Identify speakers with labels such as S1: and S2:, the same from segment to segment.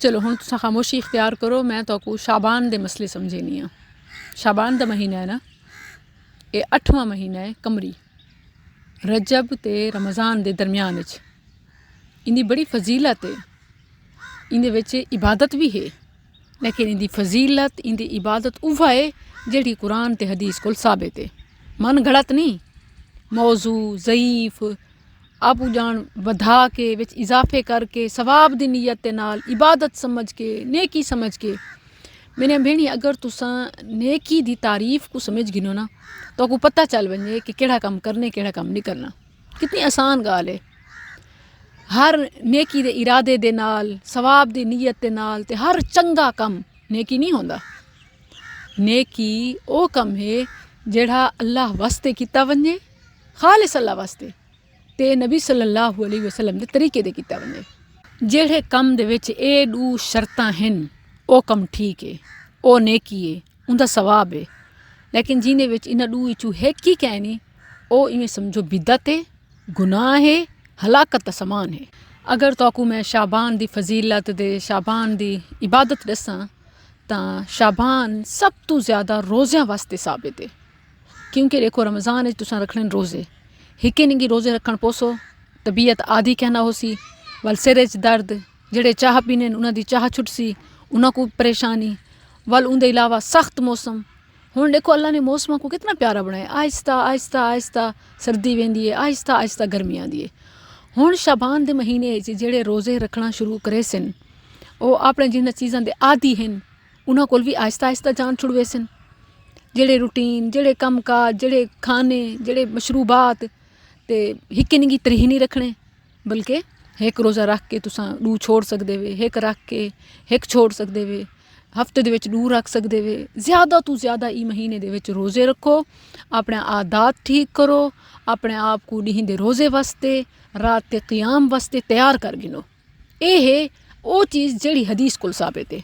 S1: چلو ہوں تساں خاموشی اختیار کرو، میں تو کو شابان دے مسئلے سمجھینی ہاں۔ شابان دا مہینہ ہے نا، یہ 8واں مہینہ ہے قمری، رجب تے رمضان دے درمیان وچ۔ اندی بڑی فضیلت ہے، اندے وچ عبادت بھی ہے، لیکن اندی فضیلت اندی عبادت اوہ ہے جیڑی قرآن تے حدیث کول ثابت ہے، من گھڑت نہیں، موضوع ضعیف آپ جان ودھا کے وچ اضافے کر کے ثواب دی نیت دے نال عبادت سمجھ کے نیکی سمجھ کے۔ میں نے بھینی اگر تساں نیکی دی تعریف کو سمجھ گنو نا تو کو پتہ چل ونجے کہ کیڑا کم کرنے کیڑا کم نہیں کرنا، کتنی آسان گال ہے۔ ہر نیکی دے ارادے دے نال ثواب دی نیت دے نال تے ہر چنگا کم نیکی نہیں ہوندا۔ نیکی او کم ہے جیڑا اللہ واسطے کیتا ونجے، خالص اللہ واسطے تے نبی صلی اللہ علیہ وسلم دے طریقے دے کیتا ونجے۔ جیڑے کم دے وچ اے دو شرطاں ہن او کم ٹھیک ہے، او نیکی ہے، اوندا ثواب ہے، لیکن جینے وچ انہاں دو وچوں ایک ہی کہنی او ایویں سمجھو بدعت ہے، گناہ ہے، ہلاکت دا سامان ہے۔ اگر تو کو میں شابان دی فضیلت دے شابان دی عبادت دساں تاں شابان سب تو زیادہ روزیاں واسطے ثابت ہے، کیونکہ دیکھو رمضان وچ تساں رکھنے روزے، ہکے ننگی روزے رکھن پوسو طبیعت عادی کہنا ہو سی، ول سرچ درد، جڑے چاہ پینے انہاں دی چاہ چھٹ سی، انہاں کو پریشانی، ول ان دے علاوہ سخت موسم۔ ہن دیکھو اللہ نے موسموں کو کتنا پیارا بنایا، آہستہ آہستہ آہستہ سردی ویندی ہے، آہستہ آہستہ گرمی آندی ہے۔ ہن شابان دے مہینے جڑے روزے رکھنا شروع کرے سن او اپنے جنہاں چیزاں دے عادی ہن انہاں کول بھی آہستہ آہستہ جان چھڑوے سن، جڑے روٹین، جڑے کم کاج، جڑے کھانے، جڑے مشروبات تے ہکے ننگی تریح نہیں رکھنے، بلکہ ایک روزہ رکھ کے تساں دو چھوڑ سکدے وے، ایک رکھ کے ایک چھوڑ سکدے وے، ہفتے دے وچ دو رکھ سکدے وے۔ زیادہ تو زیادہ ای مہینے دے وچ روزے رکھو، اپنے عادات ٹھیک کرو، اپنے آپ کو نہیں دے روزے واسطے رات تے قیام واسطے تیار کر گنو۔ اے ہے او چیز جڑی حدیث کول ثابت ہے۔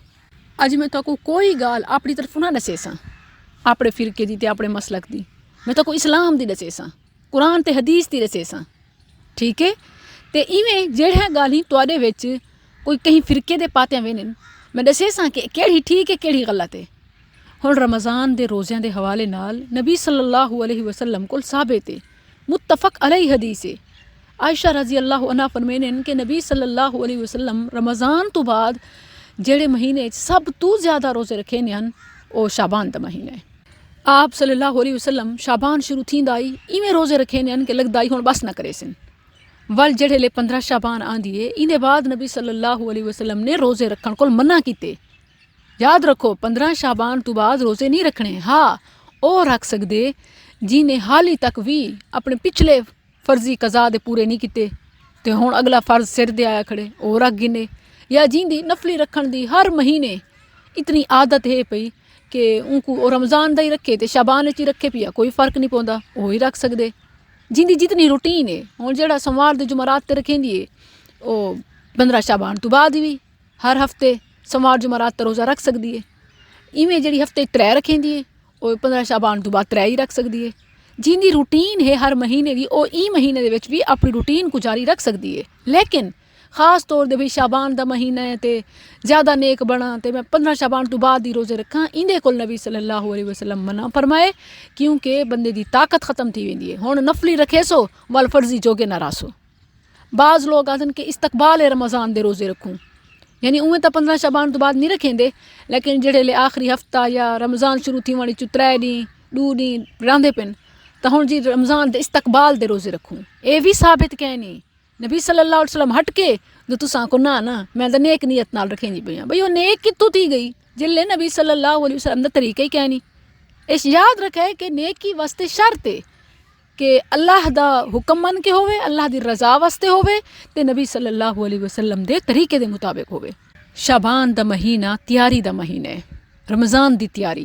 S1: اج میں تو کو کوئی گال اپنی طرف نہ دسیساں، اپنے فرقے دی تے اپنے مسلک دی، میں تو کو اسلام دی دسیساں، قرآن تے حدیث دی دسیساں، ٹھیک ہے؟ تے ایویں جڑیاں گالیاں تواڈے وچ کوئی کہیں فرقے دے پاتیاں وینن میں دسیساں کہ کیڑی ٹھیک ہے کیڑی غلط ہے۔ ہن رمضان دے روزیاں دے حوالے نال نبی صلی اللہ علیہ وسلم کول ثابت ہے، متفق علیہ حدیث ہے۔ عائشہ رضی اللہ عنہا فرمینن کہ نبی صلی اللہ علیہ وسلم رمضان تو بعد جڑے مہینے سب تو زیادہ روزے رکھے ہن او شابان دا مہینہ ہے۔ آپ صلی اللہ علیہ وسلم شابان شروع تھیندا آئی ایویں روزے رکھے ہن کہ لگدا ہن بس نہ کرے سن، ول جڑے لے 15 شابان آندی ہے ایندے بعد نبی صلی اللہ علیہ وسلم نے روزے رکھن کول منع کیتے۔ یاد رکھو 15 شابان تو بعد روزے نہیں رکھنے، ہاں او رکھ سکدے جینے حالی تک بھی اپنے پچھلے فرضی قضا دے پورے نہیں کیتے تے ہن اگلا فرض سر دے آیا کھڑے او رکھ گنے، یا جیندی نفلی رکھن دی ہر مہینے اتنی عادت ہے پئی کہ ان کو رمضان دا ہی رکھے تے شابان وچ ہی رکھے پیا کوئی فرق نہیں پوندا، وہی رکھ سکدے۔ جیندی جتنی روٹین ہے ہن جڑا سوموار دے جمعرات تے رکھیندی ہے او 15 شابان تو بعد بھی ہر ہفتے سوموار جمعرات تے روزہ رکھ سکدی ہے۔ ایویں جڑی ہفتے 3 رکھیندی ہے او 15 شابان تو بعد 3 ہی رکھ سکدی ہے۔ جیندی روٹین ہے ہر مہینے دی او ای مہینے دے وچ بھی اپنی روٹین کو جاری رکھ سکدی ہے، لیکن خاص طور دے بھی شابان دا مہینہ ہے تے زیادہ نیک بنا تے میں 15 شابان تو بعد ہی روزے رکھاں، ایندے کول نبی صلی اللہ علیہ وسلم منع فرمائے، کیونکہ بندے دی طاقت ختم تھی ویندی ہے۔ ہن نفلی رکھے سو ول فرضی جوگے نہ راسو۔ بعض لوگ آدھن کہ استقبال رمضان دے روزے رکھوں، یعنی اویں تا 15 شابان تو بعد نہیں رکھیں دے، لیکن جڑے لے آخری ہفتہ یا رمضان شروع تھی وانی 3 دن 2 دن راندے پن تا ہن جی رمضان دے استقبال دے روزے رکھوں، اے بھی ثابت کہنی نبی صلی اللہ علیہ وسلم ہٹ کے جو تساں کو نہ میں دا نیک نیت نال رکھیں جی بیاں بھئی وہ نیک کتوں تھی گئی جلے نبی صلی اللہ علیہ وسلم دا طریقہ ہی کہنی۔ اس یاد رکھے کہ نیکی واسطے شرط ہے کہ اللہ دا حکم من کے ہوئے، اللہ دی رضا واسطے ہوئے تے نبی صلی اللہ علیہ وسلم دے طریقے دے مطابق ہوئے۔ شابان دا مہینہ تیاری دا مہینہ ہے، رمضان دی تیاری،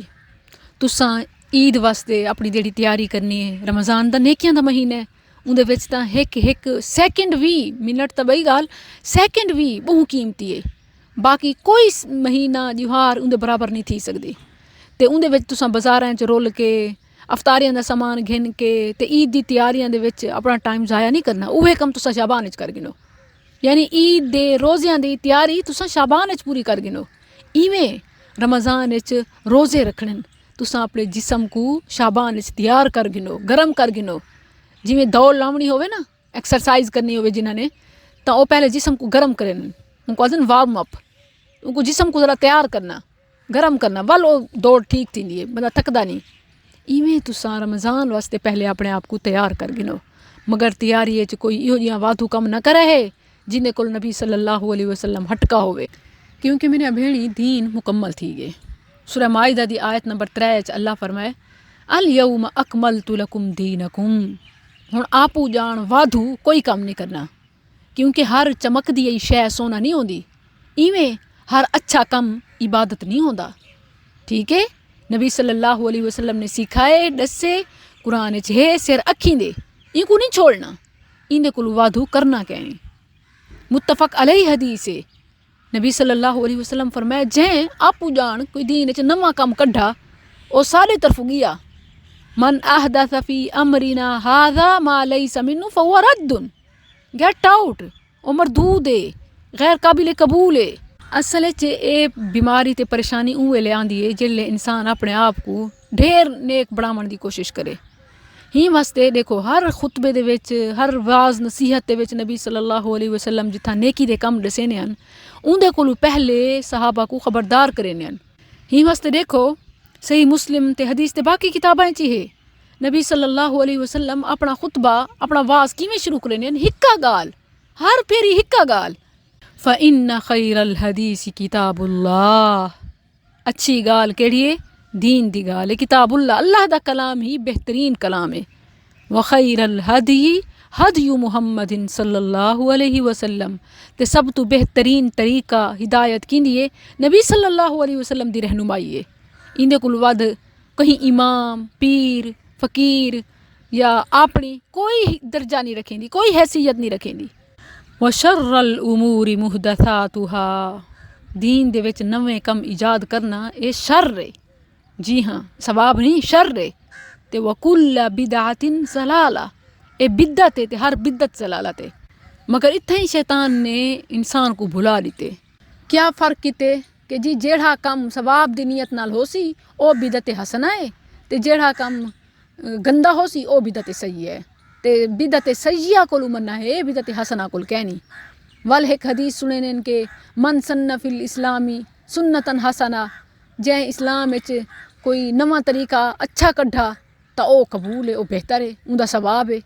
S1: تساں عید واسطے اپنی جڑی تیاری کرنی ہے، رمضان دا نیکیاں دا مہینہ ہے، اندے وچ تاں ایک سیکنڈ بھی منٹ تا بئی گال سیکنڈ بھی بہت قیمتی ہے، باقی کوئی مہینہ جوہار اندے برابر نہیں تھی سکدی۔ تے اندے وچ تساں بازاراں چ رول کے افطاریاں دا سامان گھن کے تے عید دی تیاریاں دے وچ اپنا ٹائم ضائع نہیں کرنا، اوہے کم تساں شابان وچ کر گنو۔ یعنی عید دے روزیاں دی تیاری تساں شابان وچ پوری کر گنو. ایویں رمضان وچ روزے رکھنے تساں اپنے جسم کو شابان وچ تیار کر گنو، گرم کر گنو. جویں دوڑ لاونی ہوئے نا، ایکسرسائز کرنی ہوئے جنہاں نے، تو وہ پہلے جسم کو گرم کرن، ان کو آدھن وارم اپ، ان کو جسم کو ذرا تیار کرنا، گرم کرنا، ول وہ دوڑ ٹھیک تھی ہے، بندہ تھکدا نہیں. ایویں تساں رمضان واسطے پہلے اپنے آپ کو تیار کر گنو. مگر تیاری کوئی یہو جہاں وادھو کم نہ کرے ہے جن کو نبی صلی اللہ علیہ وسلم ہٹکا ہوئے. کیونکہ میرے بھیڑی دین مکمل تھی گئے. سورہ مائدہ دی آیت نمبر 3 اللہ فرمائے الیوم اکملت لکم دینکم. ہن آپو جان وادھو کوئی کام نہیں کرنا، کیونکہ ہر چمک دی شے سونا نہیں ہوندی، ایویں ہر اچھا کم عبادت نہیں ہوندا. ٹھیک ہے، نبی صلی اللہ علیہ وسلم نے سکھائے دسے قرآن ہے سر اکھیں دے، ان کو نہیں چھوڑنا، ان دے کول وادھو کرنا کہیں. متفق علیہ حدیث ہے. نبی صلی اللہ علیہ وسلم فرمایا جہیں آپو جان کوئی دین وچ نواں کم کڈھا او سارے طرف گیا. من احدث فی امرنا ھذا ما لیس منہ فہو رد. گیٹ آؤٹ، او مردود ہے، غیر قابل قبول ہے. اصل اے بیماری تے پریشانی اوے لے آندی ہے جلے انسان اپنے آپ کو ڈھیر نیک بڑھاون دی کوشش کرے. ہی واسطے دیکھو ہر خطبے دے وچ، ہر واز نصیحت دے وچ نبی صلی اللہ علیہ وسلم جتھا نیکی دے کم دسینے ہیں اون دے کولو پہلے صحابہ کو خبردار کرینے ہیں. ہی واسطے دیکھو صحیح مسلم تے حدیث تے باقی کتابیں چی ہے نبی صلی اللہ علیہ وسلم اپنا خطبہ اپنا واز کیویں شروع کرینے ہیں؟ ہکا گال، ہر پھیری ہکا گال. فَإِنَّ خَيْرَ الْحَدِيثِ كِتَابُ اللَّهِ. اچھی گال کیڑی ہے؟ دین دی گال ہے، کتاب اللہ، اللہ دا کلام ہی بہترین کلام ہے. وَخَيْرَ الْهَدِيِ هَدْيُ مُحَمَّدٍ صلی اللہ علیہ وسلم. تے سب تو بہترین طریقہ ہدایت کیندی ہے نبی صلی اللہ علیہ وسلم دی رہنمائی ہے. ان دے کول ود کہیں امام، پیر، فقیر یا اپنی کوئی درجہ نہیں رکھیں دی، کوئی حیثیت نہیں رکھیں دی. وَشَرَّ الْأُمُورِ مُحْدَثَاتُهَا. دین دے وچ نویں کم ایجاد کرنا اے شر ہے، جی ہاں ثواب نہیں، شر ہے. تے وَكُلَّ بِدْعَةٍ ضَلَالَةٍ. اے بدعت ہے تے ہر بدعت ضلالت ہے. مگر اتھے ہی شیطان نے انسان کو بھلا دیتے. کیا فرق کیتے کہ جی جیڑا کم ثواب دی نیت نال ہو سی او بدعت حسنہ ہے تے جیڑا کم گندا ہو سی او بدعت سیئہ ہے. تے بدعت سیئہ کولو مننا ہے، بدعت حسنہ کول کہنی. ول ایک حدیث سنے نین کہ من سن فی الاسلامی سنتن حسنہ. جے اسلام وچ کوئی نواں طریقہ اچھا کڈھا تا او قبول ہے، او بہتر ہے، اون دا ثواب ہے.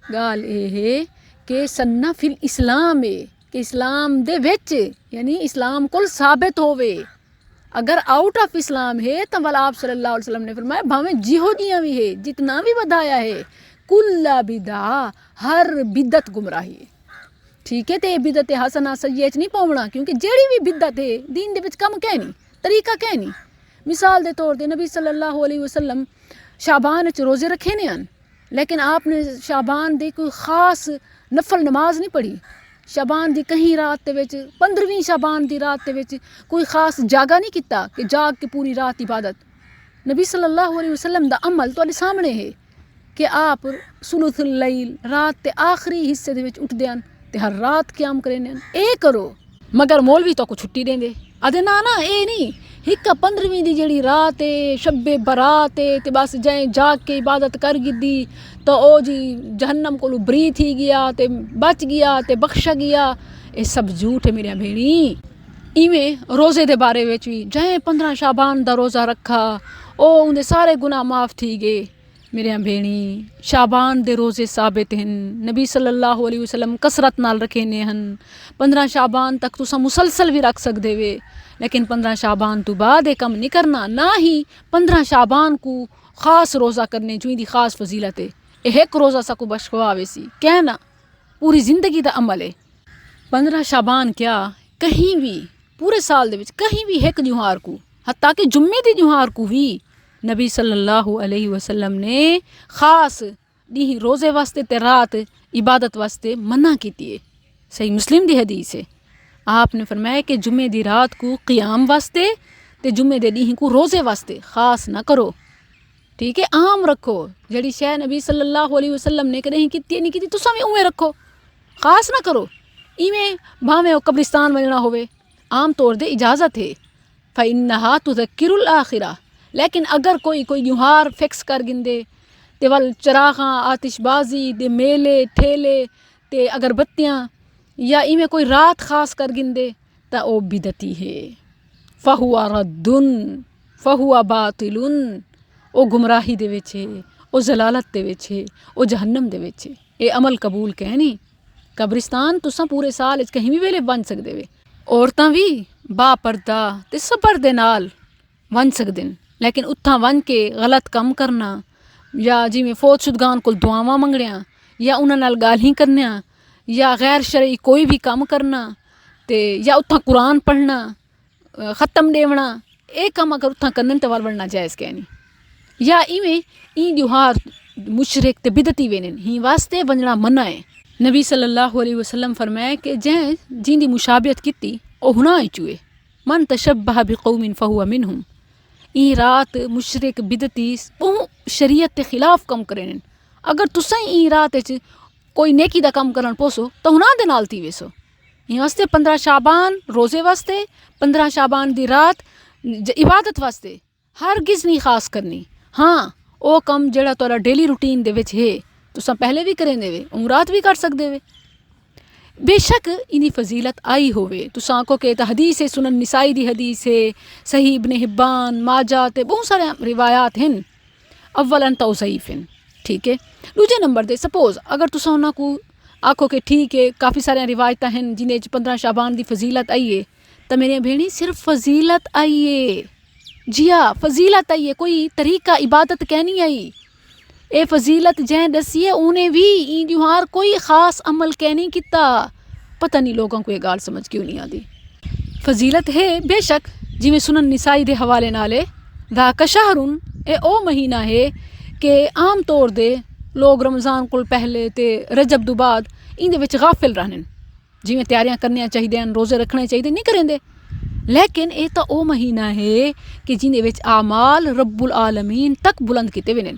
S1: گال اے ہے کہ سنہ فی الاسلام ہے کہ اسلام دے وچ یعنی اسلام کول ثابت ہوئے. اگر آؤٹ آف اسلام ہے تو والا آپ صلی اللہ علیہ وسلم نے فرمایا بھاویں جہو جیاں بھی ہے، جتنا بھی بدایا ہے، کل بدعہ، ہر بدعت گمراہی ہے. ٹھیک ہے، تے بدعت حسنہ سیئہ چ نہیں پاونا، کیونکہ جیڑی بھی بدعت ہے دین دے وچ کم کہنی، طریقہ کہنی. مثال دے طور تے نبی صلی اللہ علیہ وسلم شعبان وچ روزے رکھے نے ہیں، لیکن آپ نے شعبان دی کوئی خاص نفل نماز نہیں پڑھی. شعبان دی کہیں رات دے وچ 15ویں شعبان دی رات دے وچ کوئی خاص جاگا نہیں کیتا کہ جاگ کے پوری رات عبادت. نبی صلی اللہ علیہ وسلم دا عمل تواڈے سامنے ہے کہ آپ ثلث اللیل رات تے آخری حصے دے وچ اٹھ دیاں تے ہر رات قیام کرنے ہیں. اے کرو. مگر مولوی تو کو چھٹی دیں دے آدھے نا اے نہیں، ہکا 15ویں دی جڑی رات ہے، شب برات ہے تے بس جائیں جاگ کے عبادت کر گدی تو او جی جہنم کو بری تھی گیا تے بچ گیا تے بخشا گیا. اے سب جھوٹ ہے میرے بھیڑی. ایویں روزے دے بارے وچ بھی جائیں 15 شعبان دا روزہ رکھا او ان دے سارے گناہ معاف تھی گئے. میرے بھیڑی شعبان دے روزے ثابت ہیں، نبی صلی اللہ علیہ وسلم کثرت نال رکھے نے ہیں. 15 شعبان تک تساں مسلسل بھی رکھ سکدے وے، لیکن 15 شعبان تو بعد یہ کم نہیں کرنا. نہ ہی 15 شعبان کو خاص روزہ کرنے جو دی خاص فضیلت ہے. ایک روزہ سا کو بشخواوے سی کہنا پوری زندگی دا عمل ہے. 15 شعبان کیا کہیں بھی پورے سال دے وچ کہیں بھی ایک جوہار کو، حتیٰ کہ جمعے دی جوہار کو بھی نبی صلی اللہ علیہ وسلم نے خاص دی روزے واسطے تے رات عبادت واسطے منع کیتی ہے. صحیح مسلم دی حدیث ہے. آپ نے فرمایا کہ جمعے دی رات کو قیام واسطے تے جمعے دے دن کو روزے واسطے خاص نہ کرو. ٹھیک ہے، عام رکھو. جڑی شے نبی صلی اللہ علیہ وسلم نے کدیں کیتی نہیں کیتی تساں بھی اوے رکھو، خاص نہ کرو. ایویں بھاویں قبرستان ونجنا ہوئے عام طور دے اجازت ہے فَإِنَّهَا تُذَكِّرُ الْآخِرَةَ، لیکن اگر کوئی گیوہار فکس کر گندے تے ول چراغاں آتش بازی دے میلے ٹھیلے تے اگربتیاں یا ایویں کوئی رات خاص کر گندے تا او بدعتی ہے فَهُوَ رَدٌّ فَهُوَ بَاطِلٌ، او گمراہی دے وچ ہے، او ضلالت دے وچ ہے، او جہنم دے وچ ہے۔ اے عمل قبول کہنی قبرستان تساں پورے سال وچ کہیں بھی ویلے بن سکدے وے، عورتاں بھی با پردہ تے صبر دے نال ون سکدن، لیکن اتھاں ون کے غلط کم کرنا یا جویں فوت شدگان کول دعاواں منگڑیاں یا انہاں نال گالیاں کرنیاں یا غیر شرعی کوئی بھی کم کرنا تے یا اتھاں قرآن پڑھنا ختم ڈیونا، اے کم اگر اتھاں کرنن تے وال بڑنا جائز کہنی یا ایویں این دیوہار مشرک تے بدعتی وینن ہی واسطے ونجنا منع ہے۔ نبی صلی اللہ علیہ وسلم فرمائے کہ جن دی مشابہت کیتی او ہنا چوئے من تشبہ بقوم فہو منہم، ای رات مشرک بدعتی شریعت تے خلاف کم کرن، اگر تساں ای رات وچ کوئی نیکی دا کم کرن پوسو تو ہنا دے نال تھی ویسو۔ یہ واسطے 15 شعبان روزے واسطے 15 شعبان دی رات عبادت واسطے ہرگز نہیں خاص کرنی۔ ہاں او کم جڑا تہاڈا ڈیلی روٹین دے وچ ہے تساں پہلے بھی کریں دے وے عمرات بھی کر سکدے وے، بے شک انہی فضیلت آئی ہوئے تساں آکھو کہ تا حدیث ہے، سنن نسائی دی حدیث ہے، صحیح ابن حبان ماجہ تے بہت سارے روایات ہیں، اولاً تو ضعیف ہیں، ٹھیک ہے۔ دوجے نمبر دے سپوز اگر تساں انہاں کو آکھو کہ ٹھیک ہے کافی سارے روایتاں ہیں جنہیں 15 شعبان دی فضیلت آئی ہے تو میرے بھیڑی صرف فضیلت آئی ہے، جی ہاں فضیلت آئی ہے، کوئی طریقہ عبادت کہنی آئی، اے فضیلت جہیں دسی ہے انہیں بھی این دیوہار کوئی خاص عمل کہنی کیتا، پتہ نہیں لوگوں کو یہ گال سمجھ کیوں نہیں آتی۔ فضیلت ہے بے شک جویں سنن نسائی دے حوالے نالے ذاک شہرن، اے او مہینہ ہے کہ عام طور دے لوگ رمضان کول پہلے تے رجب دو بعد ان دے وچ غافل رہن، جویں تیاریاں کرنیاں چاہیے روزے رکھنے چاہیے نہیں کریں دے، لیکن اے تا او مہینہ ہے کہ جن دے وچ اعمال رب العالمین تک بلند کیتے ونن،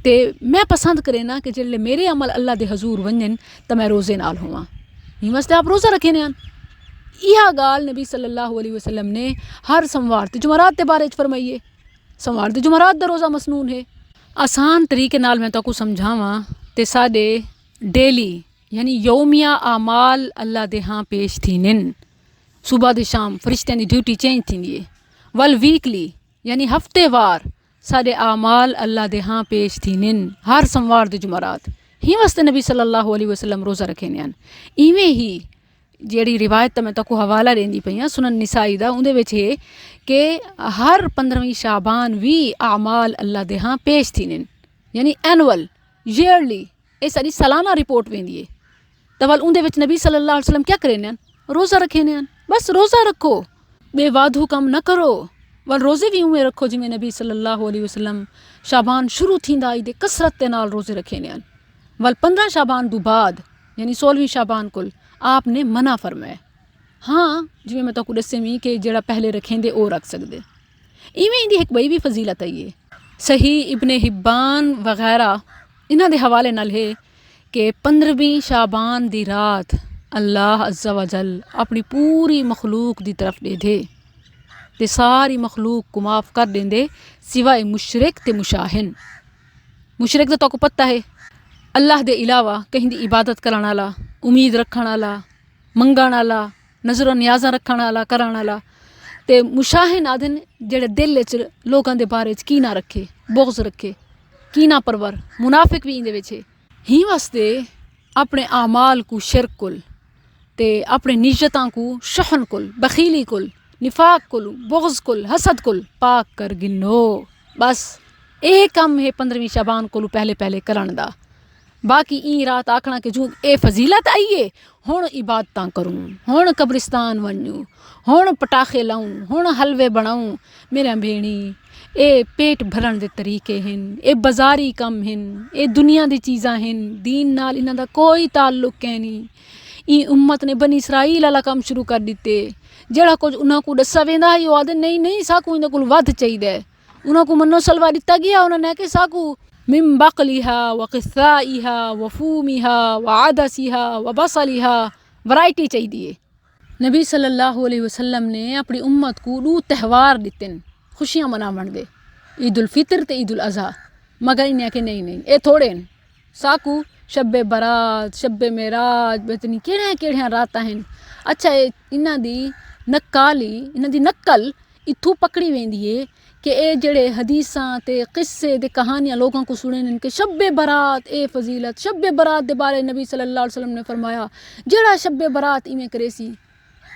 S1: تے میں پسند کرے نا کہ جلے میرے عمل اللہ دے حضور ونجن تو میں روزے نال ہواں، یہ واسطے آپ روزہ رکھے نیان۔ یہ گال نبی صلی اللہ علیہ وسلم نے ہر سموار تے جمعرات دے بارے فرمائیے، سموار تے جمعرات دا روزہ مسنون ہے۔ آسان طریقے نال میں تو کو سمجھاواں تے ساڈے ڈیلی یعنی یومیہ اعمال اللہ دے ہاں پیش تھینن، صبح دے شام فرشتیاں دی ڈیوٹی چینج تھیندی ہے، ول ویکلی یعنی ہفتے وار ساڈے اعمال اللہ دے ہاں پیش تھینن ہر سموار دے جمعرات، ہی واسطے نبی صلی اللہ علیہ وسلم روزہ رکھے نیان۔ ایویں ہی جیڑی روایت میں تک حوالہ دیندی پئی سنن نسائی دا اون دے وچ ہے کہ ہر 15ویں شعبان بھی اعمال اللہ دے ہاں پیش تھینن، یعنی اینول ایئرلی اے ساری سالانہ رپورٹ ویندی ہے، تو ول اون دے وچ نبی صلی اللہ علیہ وسلم کیا کرے نیان روزہ رکھے نیان، بس روزہ رکھو، بے وادھو کم نہ کرو، ول روزے بھی اویں رکھو جویں نبی صلی اللہ علیہ وسلم شعبان شروع تھیندا آئی دے کثرت دے نال روزے رکھے نیان، ول 15 شعبان دو بعد یعنی 16ویں شعبان کل آپ نے منع فرمایا، ہاں جویں میں تو کو دسے می کہ جڑا پہلے رکھیں دے او رکھ سکدے۔ ایویں دی ایک بئی بھی فضیلت آئی ہے، صحیح ابن حبان وغیرہ انہاں دے حوالے نال ہے کہ 15ویں شعبان دی رات اللہ عز و جل اپنی پوری مخلوق دی طرف دے دے تے ساری مخلوق کو معاف کر دیں دے سوائے مشرک تے مشاہن۔ مشرک تو کو پتہ ہے اللہ دے علاوہ کہیں دی عبادت کرن والا، امید رکھن والا، منگن والا، نظر و نیازاں رکھن والا کرن والا، تے مشاہن آدھن جڑے دل وچ لوکاں دے بارے وچ کینہ رکھے، بغض رکھے، کینہ پرور، منافق بھی ان دے وچ ہے، ہی واسطے اپنے اعمال کو شرک کل تے اپنے نیتاں کو شحن کل، بخیلی کل، نفاق کل، بغض کل، حسد کل پاک کر گنو، بس اے کم ہے 15ویں شعبان کولو پہلے پہلے کرن دا۔ باقی این رات آکھنا کہ جو اے فضیلت آئیے ہون عبادتاں کروں، ہون قبرستان ونجوں، ہون پٹاخے لاؤں، ہون حلوے بناؤں، میرے بھیڑی اے پیٹ بھرن دے طریقے ہیں، اے بازاری کم ہیں، اے دنیا دی چیزاں ہیں، دین نال انہاں دا کوئی تعلق ہے نہیں۔ این امت نے بنی اسرائیل والا کام شروع کر دیتے، جڑا کچھ انہاں کو دسا ویندا ہے وہ آدھے نہیں ساکو انہاں کول ود چاہیے، انہاں کو منو سلوا دتا گیا، انہاں نے کہ ساکو من بقلها وقثائها وفومها وعدسها وبصلها ورائٹی چاہیے. نبی صلی اللہ علیہ وسلم نے اپنی امت کو 2 تہوار دیتے ہیں خوشیاں مناون دے, عید الفطر تے عید الاضحیٰ. مگر انہیں کہ نہیں اے تھوڑے ہیں ساکو شب برات شب معراج بتنی کہڑے راتاں ہیں. اچھا انہاں دی نقل اتھوں پکڑی ویندی ہے کہ اے جڑے حدیثاں تے قصے تے کہانیاں لوگوں کو سنن کہ شب برات اے فضیلت. شب برات دے بارے نبی صلی اللہ علیہ وسلم نے فرمایا جڑا شب برات ایویں کرے سی.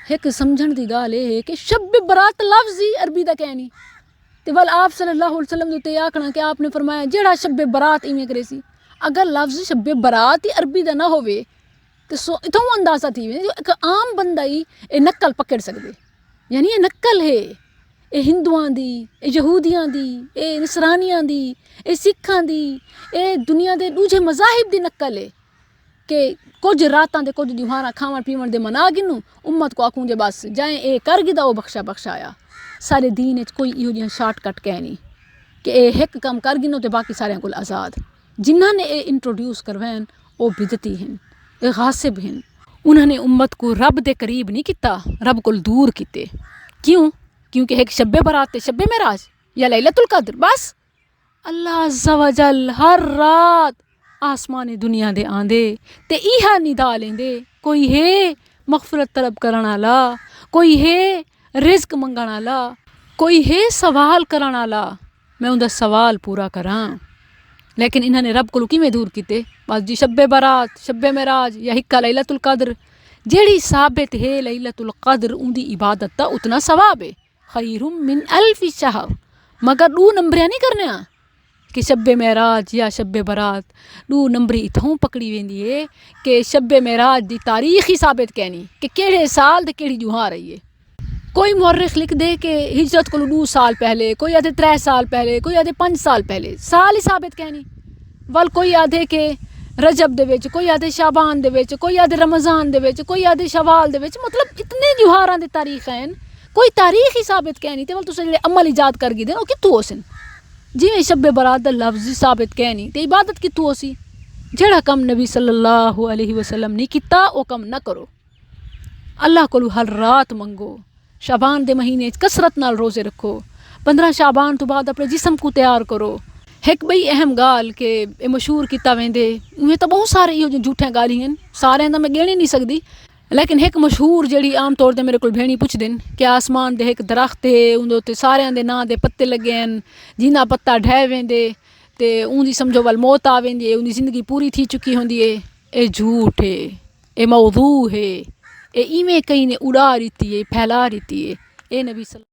S1: ایک سمجھن دی گال ہے کہ شب برات لفظ ہی عربی دا کہنی تے ول آپ صلی اللہ علیہ وسلم دے تے آکھنا کہ آپ نے فرمایا جڑا شب برات ایویں کرے سی. اگر لفظ شب برات ہی عربی دا نہ ہوئے تو اتوں اندازہ تھی وے ایک عام بندہ ہی اے نقل پکڑ سکدے. یعنی یہ نقل ہے اے ہندوؤں دی, اے یہودیاں دی, اے نصرانیاں دی, اے سکھاں دی, اے دنیا دے دوجے مذاہب دی نقل ہے کہ کچھ راتاں دے کچھ دیوہاراں کھاون پیون دے منا گنوں امت کو آکھوں جے بس جائیں اے کر گدا او بخشایا. سارے دین وچ کوئی ایہو جہاں شارٹ کٹ کہہ نہیں کہ اے ایک کم کر گنو تے باقی سارے کول آزاد. جنہاں نے اے انٹروڈیوس کروین او بدعتی ہیں, اے غاصب ہیں. انہوں نے امت کو رب دے قریب نہیں کیتا, رب کو دور کیتے. کیونکہ ایک شب برات تے شب معراج یا لیلۃ القدر بس. اللہ عز و جل ہر رات آسمان دنیا دے آندے تے ایہا ندا لیندے کوئی ہے مغفرت طلب کرن والا, کوئی ہے رزق منگن والا, کوئی ہے سوال کرن والا, میں اوندا سوال پورا کراں. لیکن انہوں نے رب کو کیویں دور کیتے بس جی شب برات شب معراج یا ہکا لیلۃ القدر. جیڑی ثابت ہے لیلۃ القدر ان دی عبادت دا اتنا ثواب ہے خیر من الف شہر. مگر 2 نمبریاں نہیں کرنے کہ شب معراج یا شب برات 2 نمبری اتھوں پکڑی ویندی ہے کہ شب معراج دی تاریخ ہی ثابت کہنی کہ کیڑے سال تے کیڑی جوہاں رہی ہے. کوئی مورخ لکھ دے کہ ہجرت کو 2 سال پہلے, کوئی آدھے 3 سال پہلے, کوئی آدھے 5 سال پہلے, سال ہی ثابت کہنی. ول کوئی آدھے کہ رجب دے وچ, کوئی آدھے شعبان دے وچ, کوئی آدھے رمضان دے وچ, کوئی آدھے شوال دے وچ. مطلب اتنے جوہاراں دے تاریخ ہیں کوئی تاریخ ہی ثابت کہنی تے ول تساں جڑے عمل ایجاد کر گئے دے او کتھوں ہوسن. جویں شب برات دا لفظ ثابت کہنی تے عبادت کتھوں ہوسی. جڑا کم نبی صلی اللہ علیہ وسلم نہیں کیتا او کم نہ کرو. اللہ کولو ہر رات منگو. شعبان دے مہینے کثرت نال روزے رکھو. 15 شعبان تو بعد اپنے جسم کو تیار کرو. ایک بئی اہم گال کہ اے مشہور کیتا ویندے اویں تو بہت سارے ایہو جہے جھوٹیاں گالی ہیں سارے دا میں گیڑ ہی نہیں سکدی. لیکن ایک مشہور جڑی عام طور تے میرے کول بھیڑی پوچھ دین کہ آسمان دے ایک درخت ہے اون تے سارے دے ناں دے پتے لگے ہیں جنہاں پتا ڈھہ ویندے تے اون دی سمجھو ول موت آ ویندی ہے اون دی زندگی پوری تھی چکی ہوندی ہے. اے جھوٹ ہے, اے موضوع ہے, اے ایویں کہیں نے اڑا رہتی ہے پھیلا رہتی ہے. اے نبی صلی